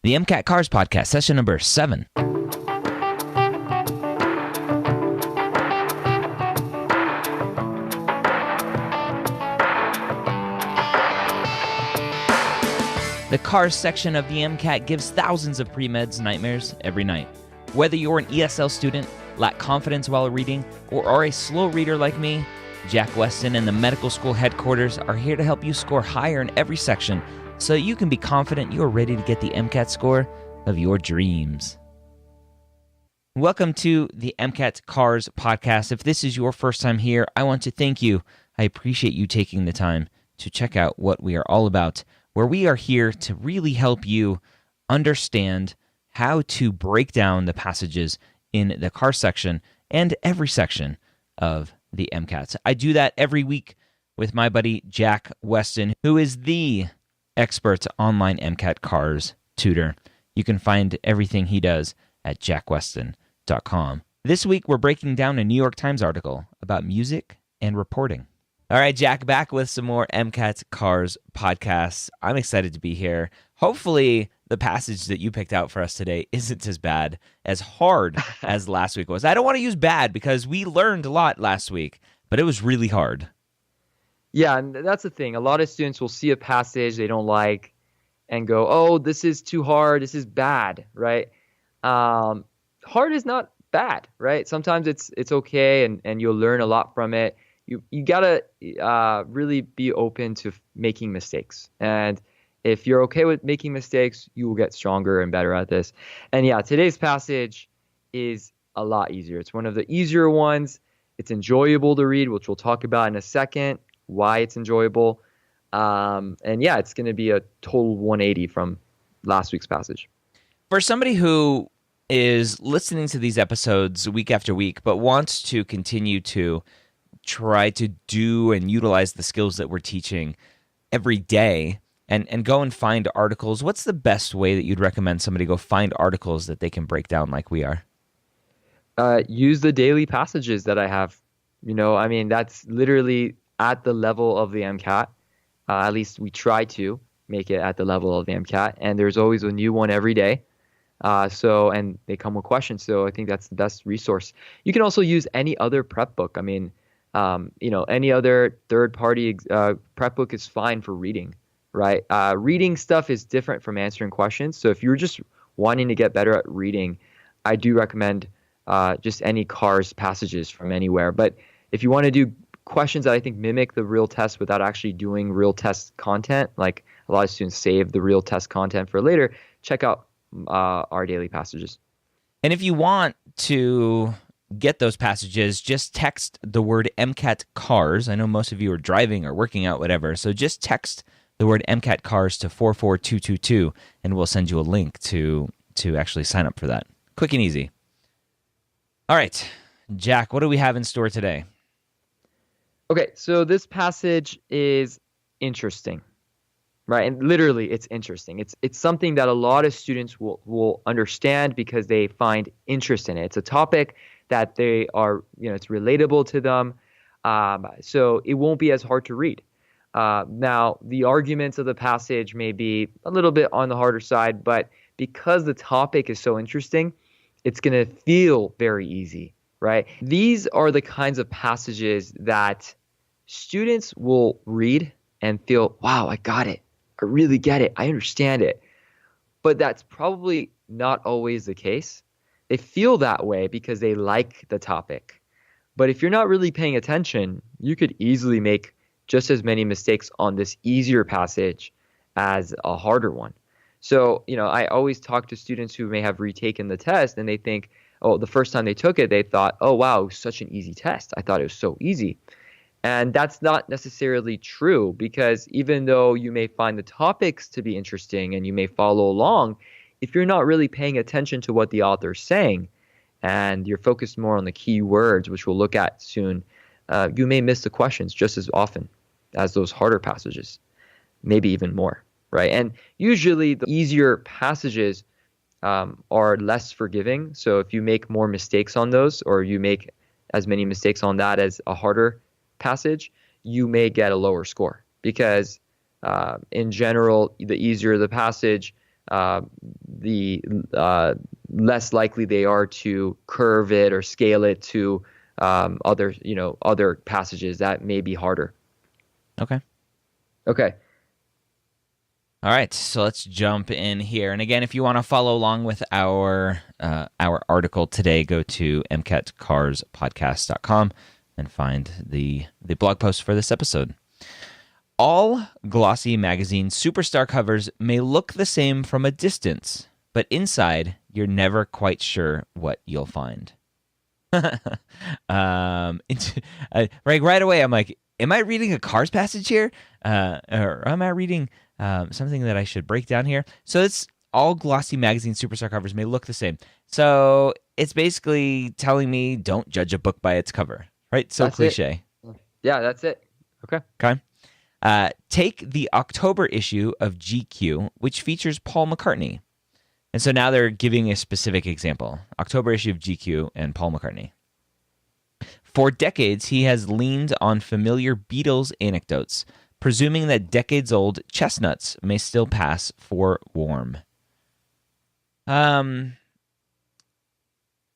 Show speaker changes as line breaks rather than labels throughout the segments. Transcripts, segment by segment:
The MCAT Cars Podcast, session number 7. The Cars section of the MCAT gives thousands of pre-meds nightmares every night. Whether you're an ESL student, lack confidence while reading, or are a slow reader like me, Jack Westin and the medical school headquarters are here to help you score higher in every section so you can be confident you're ready to get the MCAT score of your dreams. Welcome to the MCAT Cars Podcast. If this is your first time here, I want to thank you. I appreciate you taking the time to check out what we are all about, where we are here to really help you understand how to break down the passages in the car section and every section of the MCAT. I do that every week with my buddy Jack Westin, who is the expert online MCAT cars tutor. You can find everything he does at jackwestin.com. This week, we're breaking down a New York Times article about music and reporting. All right, Jack, back with some more MCAT Cars podcasts. I'm excited to be here. Hopefully, the passage that you picked out for us today isn't as bad, as hard as last week was. I don't want to use bad because we learned a lot last week, but it was really hard.
Yeah, and that's the thing. A lot of students will see a passage they don't like and go, oh, this is too hard. This is bad, right? Hard is not bad, right? Sometimes it's okay and you'll learn a lot from it. You gotta really be open to making mistakes. And if you're okay with making mistakes, you will get stronger and better at this. And yeah, today's passage is a lot easier. It's one of the easier ones. It's enjoyable to read, which we'll talk about in a second, why it's enjoyable. And yeah, it's going to be a total 180 from last week's passage.
For somebody who is listening to these episodes week after week, but wants to continue to try to do and utilize the skills that we're teaching every day and go and find articles, what's the best way that you'd recommend somebody go find articles that they can break down like we are?
Use the daily passages that I have. That's literally at the level of the MCAT. At least we try to make it at the level of the MCAT, and there's always a new one every day. And they come with questions. So I think that's the best resource. You can also use any other prep book. Any other third-party prep book is fine for reading, right? Reading stuff is different from answering questions. So if you're just wanting to get better at reading, I do recommend just any cars passages from anywhere. But if you want to do questions that I think mimic the real test without actually doing real test content, like a lot of students save the real test content for later, check out our daily passages.
And if you want to get those passages, just text the word MCAT cars. I know most of you are driving or working out, whatever. So just text the word MCAT cars to 44222 and we'll send you a link to actually sign up for that. Quick and easy. All right, Jack, what do we have in store today?
Okay, so this passage is interesting, right? And literally, it's interesting. It's something that a lot of students will understand because they find interest in it. It's a topic that they are, it's relatable to them, so it won't be as hard to read. Now, the arguments of the passage may be a little bit on the harder side, but because the topic is so interesting, it's going to feel very easy. Right? These are the kinds of passages that students will read and feel, wow, I got it. I really get it. I understand it. But that's probably not always the case. They feel that way because they like the topic. But if you're not really paying attention, you could easily make just as many mistakes on this easier passage as a harder one. So, I always talk to students who may have retaken the test and they think, oh, the first time they took it, they thought, oh, wow, it was such an easy test. I thought it was so easy. And that's not necessarily true because even though you may find the topics to be interesting and you may follow along, if you're not really paying attention to what the author is saying and you're focused more on the key words, which we'll look at soon, you may miss the questions just as often as those harder passages, maybe even more, right? And usually the easier passages are less forgiving. So if you make more mistakes on those or you make as many mistakes on that as a harder passage, you may get a lower score because in general, the easier the passage, the less likely they are to curve it or scale it to other passages that may be harder.
Okay.
Okay.
All right, so let's jump in here. And again, if you want to follow along with our article today, go to mcatcarspodcast.com and find the blog post for this episode. All glossy magazine superstar covers may look the same from a distance, but inside, you're never quite sure what you'll find. Right away, I'm like, am I reading a Cars passage here? Or am I reading something that I should break down here? So it's all glossy magazine superstar covers may look the same. So it's basically telling me don't judge a book by its cover, right? So
That's
cliche.
Yeah, that's it. Okay.
Okay. Take the October issue of GQ, which features Paul McCartney. And so now they're giving a specific example. October issue of GQ and Paul McCartney. For decades, he has leaned on familiar Beatles anecdotes, presuming that decades-old chestnuts may still pass for warm.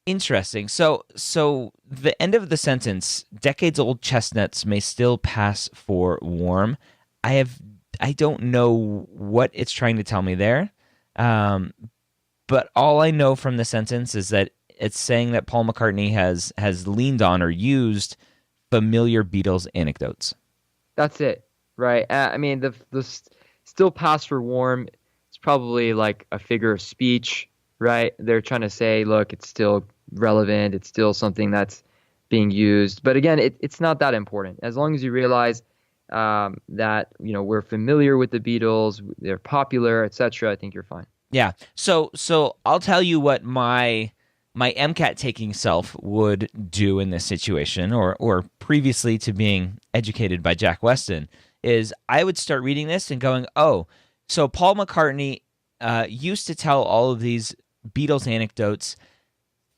Interesting. So the end of the sentence, decades-old chestnuts may still pass for warm. I don't know what it's trying to tell me there. But all I know from the sentence is that it's saying that Paul McCartney has leaned on or used familiar Beatles anecdotes.
That's it, right? I mean, the still pass for warm. It's probably like a figure of speech, right? They're trying to say, look, it's still relevant. It's still something that's being used. But again, it's not that important. As long as you realize that we're familiar with the Beatles, they're popular, etc. I think you're fine.
Yeah. So I'll tell you what my MCAT taking self would do in this situation, or previously to being educated by Jack Westin, is I would start reading this and going, oh, so Paul McCartney used to tell all of these Beatles anecdotes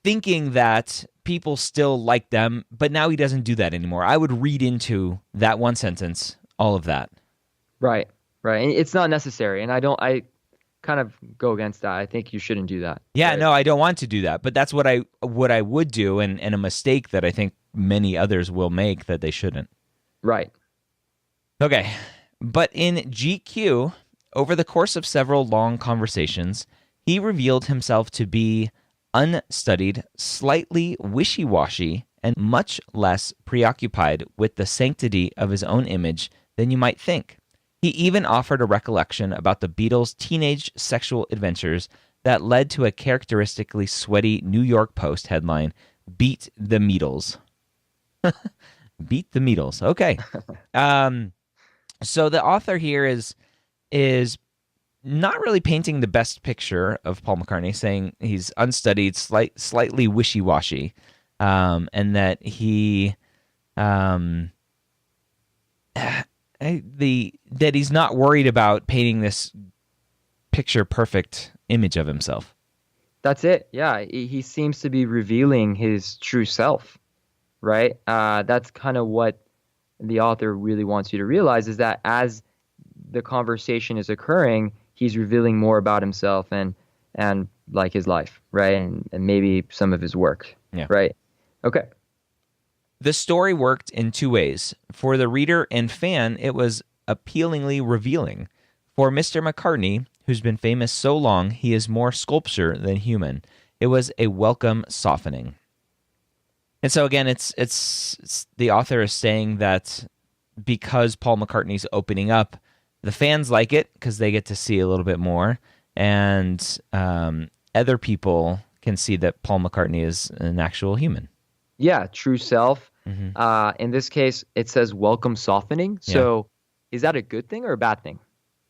thinking that people still like them, but now he doesn't do that anymore. I would read into that one sentence all of that.
Right. And it's not necessary, and I kind of go against that. I think you shouldn't do that.
Yeah,
right?
No, I don't want to do that, but that's what I would do, and a mistake that I think many others will make that they shouldn't.
Right.
Okay, but in GQ, over the course of several long conversations, he revealed himself to be unstudied, slightly wishy-washy, and much less preoccupied with the sanctity of his own image than you might think. He even offered a recollection about the Beatles' teenage sexual adventures that led to a characteristically sweaty New York Post headline, "Beat the Meatles." Beat the Meatles. Okay. So the author here is not really painting the best picture of Paul McCartney, saying he's unstudied, slightly wishy-washy, and that he that he's not worried about painting this picture perfect image of himself.
That's it. Yeah, he seems to be revealing his true self, right? That's kind of what the author really wants you to realize, is that as the conversation is occurring, he's revealing more about himself and like his life, right? And maybe some of his work,
yeah.
Right? Okay.
The story worked in two ways. For the reader and fan, it was appealingly revealing. For Mr. McCartney, who's been famous so long, he is more sculpture than human. It was a welcome softening. And so again, it's the author is saying that because Paul McCartney's opening up, the fans like it because they get to see a little bit more, and other people can see that Paul McCartney is an actual human.
Yeah, true self.
Mm-hmm.
In this case, it says welcome softening. So is that a good thing or a bad thing?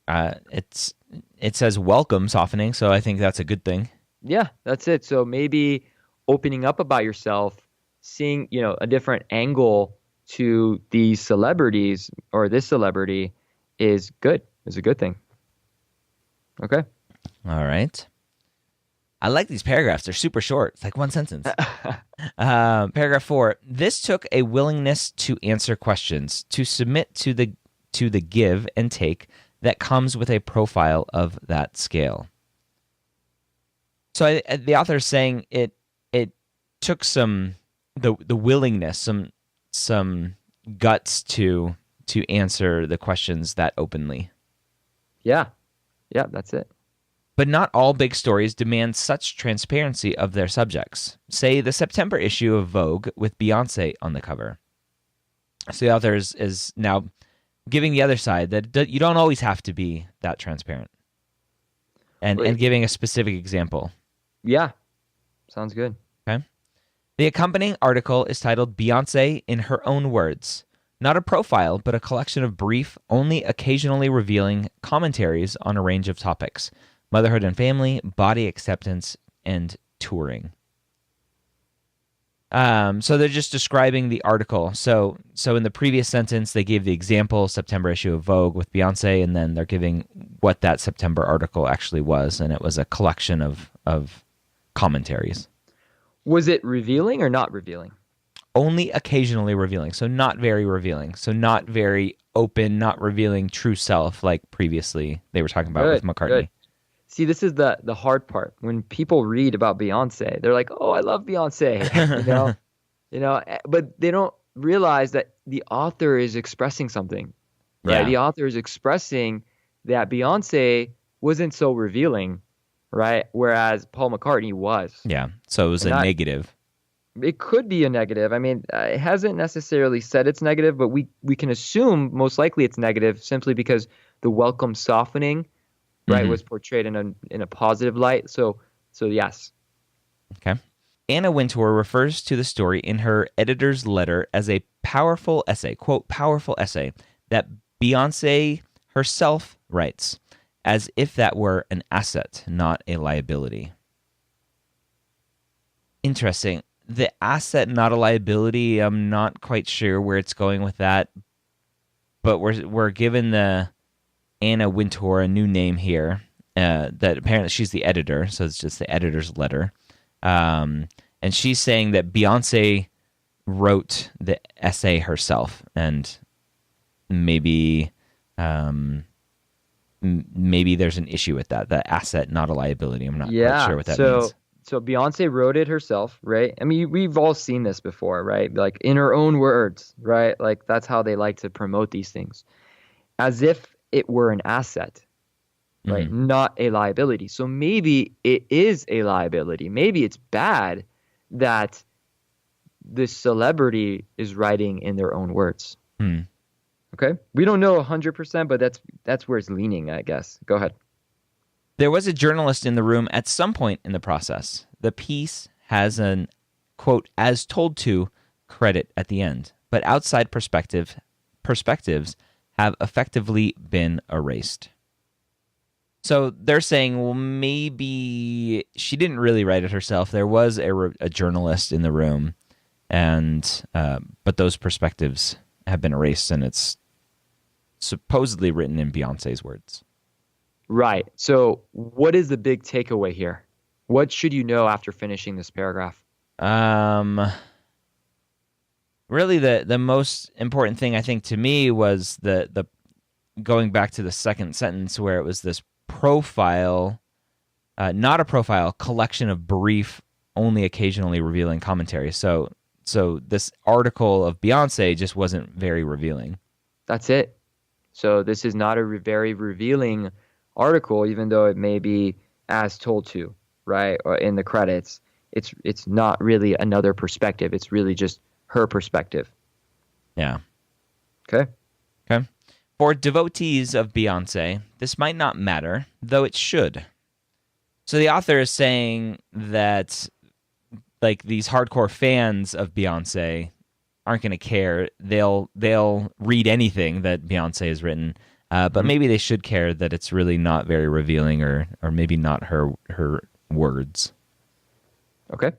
It says welcome softening, so I think that's a good thing.
Yeah, that's it. So maybe opening up about yourself, seeing, a different angle to these celebrities or this celebrity is good. Is a good thing. Okay.
All right. I like these paragraphs. They're super short. It's like one sentence. Paragraph 4. This took a willingness to answer questions, to submit to the give and take that comes with a profile of that scale. So the author is saying it took the willingness, some guts to answer the questions that openly.
Yeah, that's it.
But not all big stories demand such transparency of their subjects. Say the September issue of Vogue with Beyoncé on the cover. So the author is now giving the other side that you don't always have to be that transparent. And giving a specific example.
Yeah, sounds good.
Okay. The accompanying article is titled Beyoncé in Her Own Words. Not a profile, but a collection of brief, only occasionally revealing commentaries on a range of topics. Motherhood and family, body acceptance, and touring. So they're just describing the article. So in the previous sentence, they gave the example, September issue of Vogue with Beyoncé, and then they're giving what that September article actually was, and it was a collection of commentaries.
Was it revealing or not revealing?
Only occasionally revealing, so not very revealing. So not very open, not revealing true self like previously they were talking about with McCartney.
Good. See, this is the hard part. When people read about Beyonce, they're like, "Oh, I love Beyonce," but they don't realize that the author is expressing something, right?
Yeah.
The author is expressing that Beyonce wasn't so revealing, right? Whereas Paul McCartney was.
Yeah, so it was negative.
It could be a negative. I mean, it hasn't necessarily said it's negative, but we can assume most likely it's negative simply because the welcome softening, right, was portrayed in a positive light. So yes.
Okay. Anna Wintour refers to the story in her editor's letter as a powerful essay, quote, powerful essay that Beyoncé herself writes, as if that were an asset, not a liability. Interesting. The asset, not a liability, I'm not quite sure where it's going with that, but we're given the Anna Wintour a new name here, that apparently she's the editor, so it's just the editor's letter. And she's saying that Beyoncé wrote the essay herself, and maybe there's an issue with that. The asset, not a liability. I'm not quite sure what that means.
So Beyonce wrote it herself, right? I mean, we've all seen this before, right? Like in her own words, right? Like that's how they like to promote these things, as if it were an asset, right? Mm-hmm. Not a liability. So maybe it is a liability. Maybe it's bad that the celebrity is writing in their own words. Okay? We don't know 100%, but that's where it's leaning, I guess. Go ahead.
There was a journalist in the room at some point in the process. The piece has an, quote, as told to credit at the end, but outside perspectives have effectively been erased. So they're saying, well, maybe she didn't really write it herself. There was a journalist in the room, and but those perspectives have been erased, and it's supposedly written in Beyonce's words.
Right. So what is the big takeaway here? What should you know after finishing this paragraph?
Really, the most important thing, I think, to me was the going back to the second sentence where it was this profile, not a profile, collection of brief, only occasionally revealing commentary. So this article of Beyonce just wasn't very revealing.
That's it. So this is not a very revealing article, even though it may be as told to, right, or in the credits. It's not really another perspective. It's really just her perspective.
Yeah.
Okay.
For devotees of Beyonce, this might not matter, though it should. So the author is saying that, like, these hardcore fans of Beyonce aren't going to care. They'll read anything that Beyonce has written, but maybe they should care that it's really not very revealing, or maybe not her words.
Okay.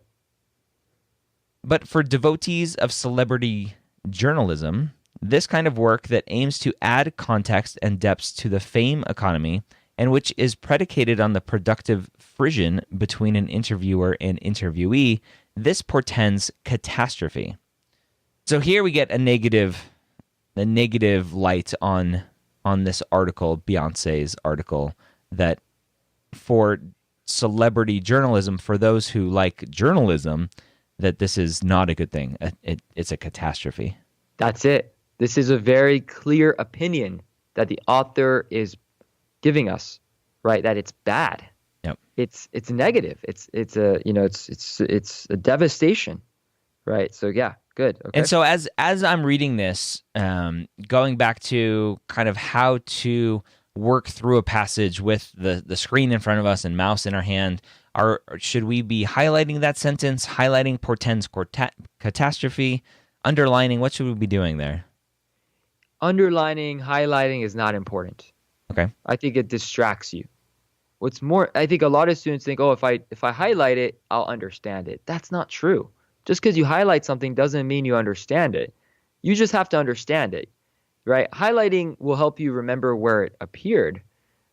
But for devotees of celebrity journalism, this kind of work that aims to add context and depth to the fame economy, and which is predicated on the productive frisson between an interviewer and interviewee, this portends catastrophe. So here we get a negative light on this article, Beyonce's article, that for celebrity journalism, for those who like journalism, that this is not a good thing. It's a catastrophe.
That's it. This is a very clear opinion that the author is giving us, right? That it's bad.
Yep.
It's negative. It's a devastation, right? So yeah, good. Okay.
And so as I'm reading this, going back to kind of how to work through a passage with the screen in front of us and mouse in our hand, should we be highlighting that sentence, highlighting portends catastrophe, underlining? What should we be doing there?
Underlining, highlighting is not important.
Okay.
I think it distracts you. What's more, I think a lot of students think, oh, if I highlight it, I'll understand it. That's not true. Just because you highlight something doesn't mean you understand it. You just have to understand it, right? Highlighting will help you remember where it appeared,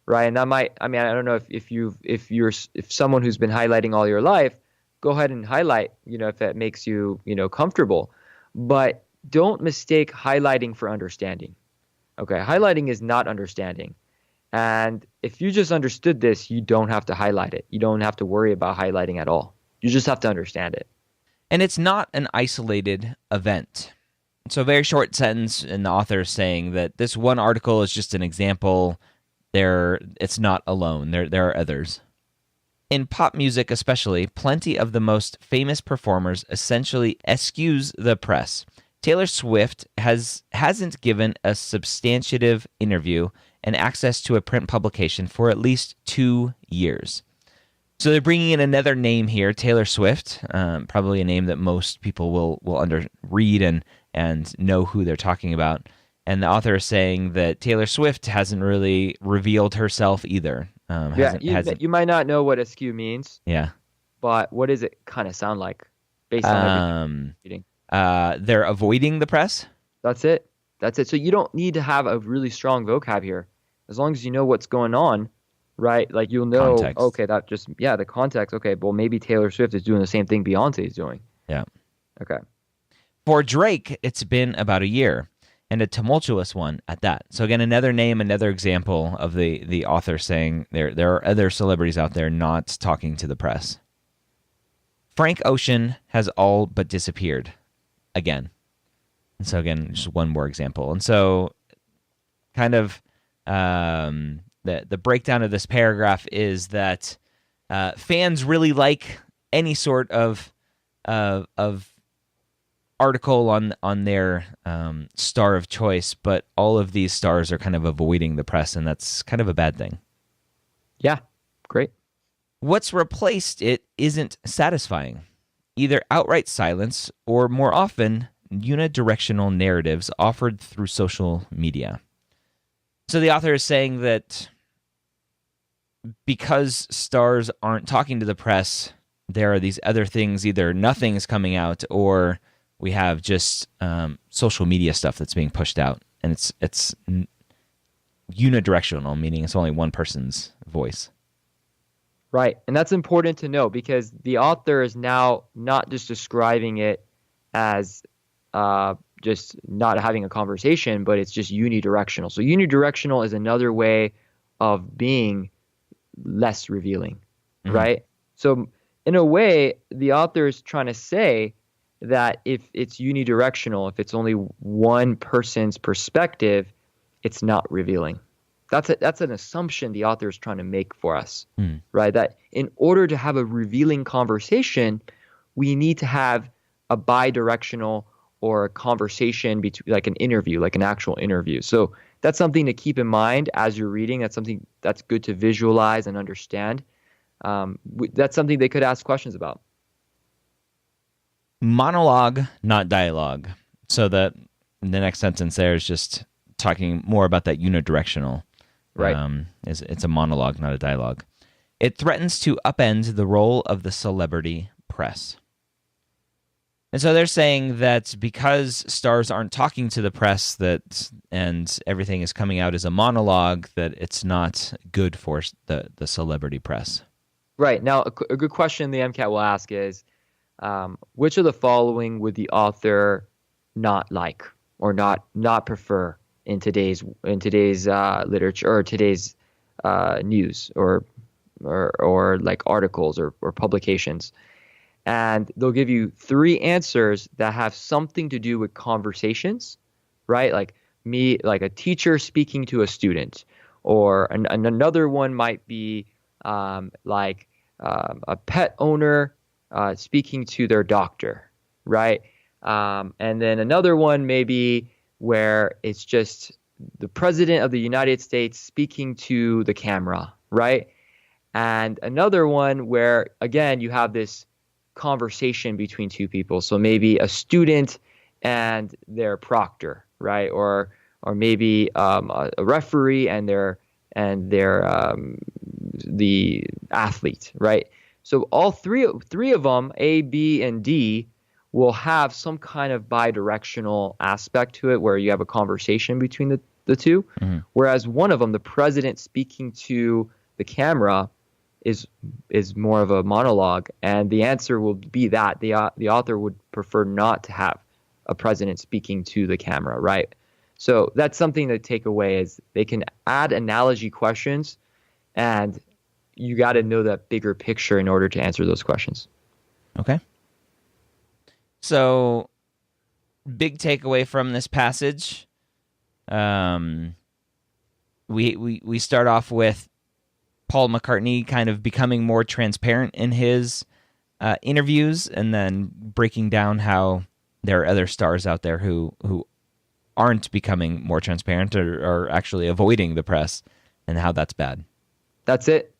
right? And that might, I mean, I don't know if someone who's been highlighting all your life, go ahead and highlight, if that makes you, comfortable. But don't mistake highlighting for understanding. Okay, highlighting is not understanding. And if you just understood this, you don't have to highlight it. You don't have to worry about highlighting at all. You just have to understand it.
And it's not an isolated event. So a very short sentence, and the author is saying that this one article is just an example. It's not alone. There are others. In pop music especially, plenty of the most famous performers essentially excuse the press. Taylor Swift hasn't given a substantive interview and access to a print publication for at least 2 years. So they're bringing in another name here, Taylor Swift, probably a name that most people will read and know who they're talking about. And the author is saying that Taylor Swift hasn't really revealed herself either.
You might not know what askew means.
Yeah.
But what does it kind of sound like based on everything you're reading?
They're avoiding the press.
That's it. So you don't need to have a really strong vocab here. As long as you know what's going on, right? Like you'll know,
context.
Okay, the context. Okay, well maybe Taylor Swift is doing the same thing Beyonce is doing.
Yeah.
Okay.
For Drake, it's been about a year, and a tumultuous one at that. So again, another name, another example of the author saying there are other celebrities out there not talking to the press. Frank Ocean has all but disappeared again. And so again, just one more example. And so kind of the breakdown of this paragraph is that fans really like any sort of article on their star of choice, but all of these stars are kind of avoiding the press, and that's kind of a bad thing.
Yeah, great.
What's replaced it isn't satisfying. Either outright silence or, more often, unidirectional narratives offered through social media. So the author is saying that because stars aren't talking to the press, there are these other things, either nothing is coming out or we have just social media stuff that's being pushed out. And it's unidirectional, meaning it's only one person's voice.
Right. And that's important to know because the author is now not just describing it as just not having a conversation, but it's just unidirectional. So unidirectional is another way of being less revealing, right? So in a way, the author is trying to say that if it's unidirectional, if it's only one person's perspective, it's not revealing. That's an assumption the author is trying to make for us, right? That in order to have a revealing conversation, we need to have a bidirectional or a conversation between, like an interview, like an actual interview. So that's something to keep in mind as you're reading. That's something that's good to visualize and understand. That's something they could ask questions about.
Monologue, not dialogue. So the next sentence there is just talking more about that unidirectional.
Right.
It's a monologue, not a dialogue. It threatens to upend the role of the celebrity press. And so they're saying that because stars aren't talking to the press and everything is coming out as a monologue, that it's not good for the celebrity press. Right.
Now, a good question the MCAT will ask is, which of the following would the author not like or not prefer in today's literature or today's news or or like articles or publications. And they'll give you three answers that have something to do with conversations, right? Like a teacher speaking to a student, or another one might be a pet owner speaking to their doctor, right? And then another one maybe where it's just the president of the United States speaking to the camera, right? And another one where, again, you have this conversation between two people. So maybe a student and their proctor, right? Or maybe a referee and their the athlete, right? So all three of them, A, B, and D, will have some kind of bidirectional aspect to it where you have a conversation between the two.
Mm-hmm.
Whereas one of them, the president speaking to the camera, is more of a monologue, and the answer will be that the author would prefer not to have a president speaking to the camera, right? So that's something to take away is they can add analogy questions, and you got to know that bigger picture in order to answer those questions.
Okay. So, big takeaway from this passage. We start off with Paul McCartney kind of becoming more transparent in his interviews, and then breaking down how there are other stars out there who aren't becoming more transparent or are actually avoiding the press, and how that's bad.
That's it.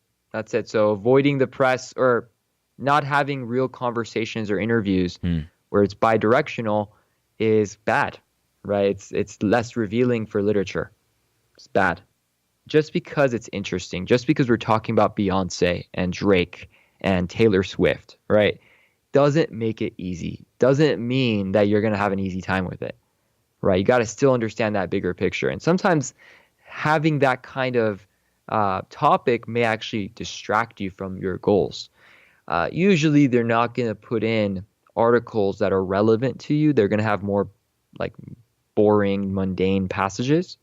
So avoiding the press or not having real conversations or interviews where it's bidirectional is bad, right? It's less revealing for literature. It's bad. Just because it's interesting, just because we're talking about Beyonce and Drake and Taylor Swift, right, doesn't make it easy. Doesn't mean that you're going to have an easy time with it, right? You got to still understand that bigger picture. And sometimes having that kind of topic may actually distract you from your goals. Usually they're not going to put in articles that are relevant to you. They're going to have more like boring, mundane passages.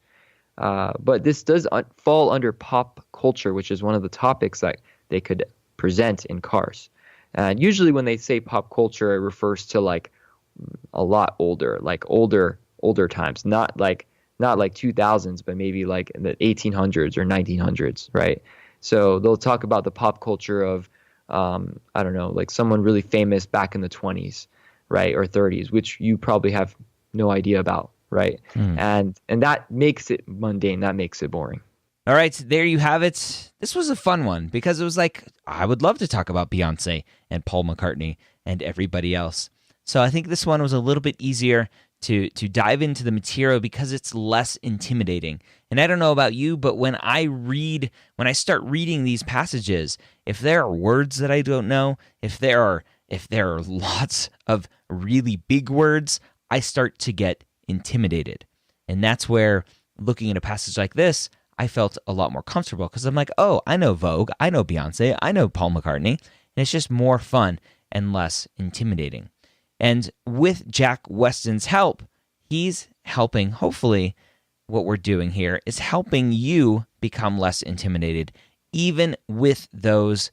But this does fall under pop culture, which is one of the topics that they could present in cars. And usually when they say pop culture, it refers to like a lot older, like older times, not like 2000s, but maybe like in the 1800s or 1900s, right? So they'll talk about the pop culture of, I don't know, like someone really famous back in the 20s, right, or 30s, which you probably have no idea about. Right. And that makes it mundane. That makes it boring.
All right. There you have it. This was a fun one because it was like, I would love to talk about Beyonce and Paul McCartney and everybody else. So I think this one was a little bit easier to dive into the material because it's less intimidating. And I don't know about you, but when I start reading these passages, if there are words that I don't know, if there are lots of really big words, I start to get intimidated. And that's where, looking at a passage like this, I felt a lot more comfortable because I'm like, oh, I know Vogue, I know Beyonce, I know Paul McCartney, and it's just more fun and less intimidating. And with Jack Westin's help, he's helping, hopefully, what we're doing here is helping you become less intimidated, even with those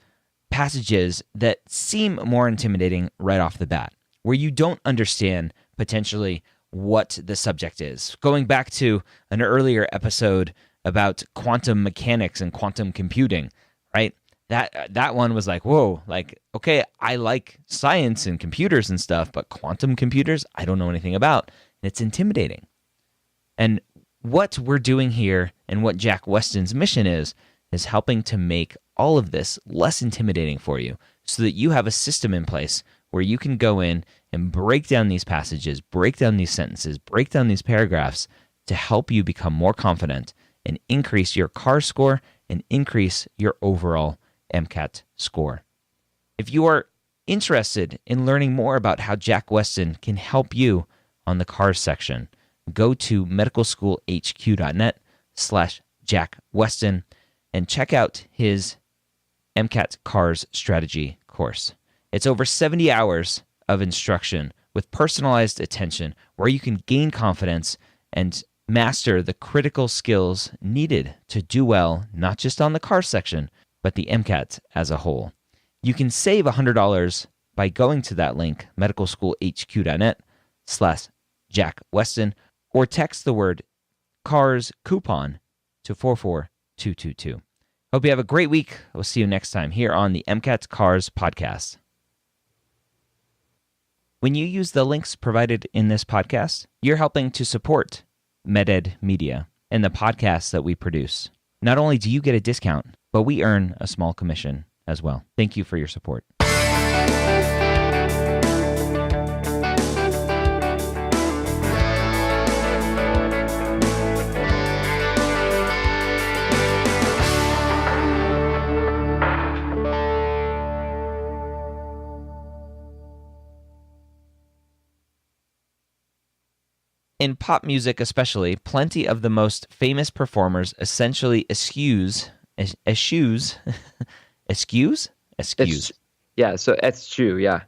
passages that seem more intimidating right off the bat, where you don't understand potentially what the subject is. Going back to an earlier episode about quantum mechanics and quantum computing, right? That one was like, whoa, like, okay, I like science and computers and stuff, but quantum computers, I don't know anything about. And it's intimidating. And what we're doing here and what Jack Westin's mission is helping to make all of this less intimidating for you so that you have a system in place where you can go in and break down these passages, break down these sentences, break down these paragraphs to help you become more confident and increase your CAR score and increase your overall MCAT score. If you are interested in learning more about how Jack Westin can help you on the CARS section, go to medicalschoolhq.net/Jack Westin and check out his MCAT CARS strategy course. It's over 70 hours of instruction with personalized attention where you can gain confidence and master the critical skills needed to do well, not just on the CARS section, but the MCAT as a whole. You can save $100 by going to that link, medicalschoolhq.net/Jack Westin, or text the word CARS coupon to 44222. Hope you have a great week. We'll see you next time here on the MCAT Cars podcast. When you use the links provided in this podcast, you're helping to support MedEd Media and the podcasts that we produce. Not only do you get a discount, but we earn a small commission as well. Thank you for your support. In pop music especially, plenty of the most famous performers essentially eschews.
Yeah, so it's true, yeah.